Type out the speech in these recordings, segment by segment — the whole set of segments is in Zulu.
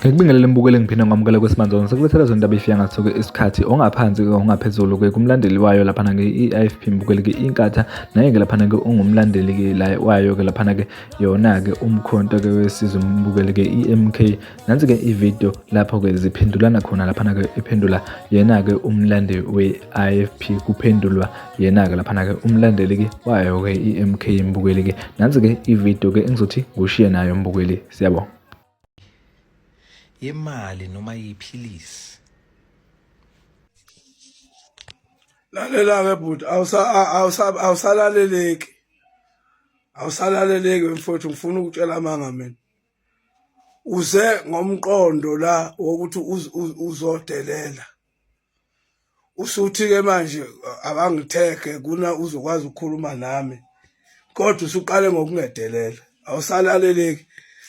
Ngikubingelele mbukele ngiphinde ngamukela kwesimanje sekulethela zonke indaba ifika ngatho ke isikhathi ongaphansi ongaphezulu ke kumlandeli wayo lapha ke iIFP mbukele ke inkatha naye ke lapha ke ungumlandeli ke la wayo ke lapha ke yona ke umkhonto ke wesizwe mbukele ke iMK nansi ke ivideo lapho ke ziphendulana khona lapha ke iphendula yena ke umlandeli weIFP kuphendulwa yena ke lapha ke umlandeli ke wayo ke iMK mbukele ke nansi ke ivideo ke engizothi ngushiye nayo mbukeli siyabonga. Yemali noma yiphilisi lalela ke bhuti awusalaleleki mfowethu ngifuna ukutshela amanga mina uze ngomqondo la wokuthi uzodelela usuthi ke manje abangitheke kuna uzokwazi ukukhuluma nami kodwa usuqale ngokungedelela awusalaleleki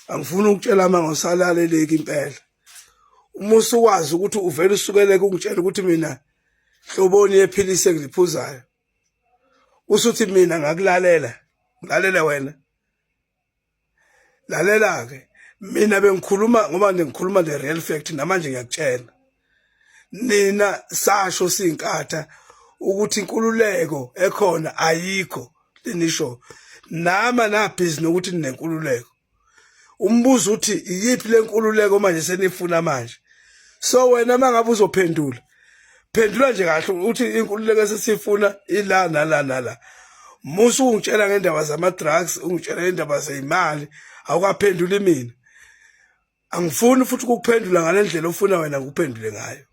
angifuni ukutshela amanga awusalaleleki impela uma usukwazi ukuthi uvele usukele ukungitshela ukuthi mina hloboni yephilisi engiliphuzayo usuthi mina ngakulalela ngilalela wena lalela ke mina bengikhuluma ngoba ngikhuluma the real fact namanje ngiyakutshela nina sasho sinkatha ukuthi inkululeko ekhona ayikho lenisho nama na business nokuthi ninenkululeko umbuzo uthi iyiphi lenkululeko manje senifuna manje so wena mangabe uzophendula phendula nje kahle uthi inkululeko esifuna ila nala musu ungitshela ngendaba zama drugs ungitshela ngendaba zezimali awukaphenduli mina angifuni futhi ukuphendula ngalendlela ofuna wena ukuphendule ngayo.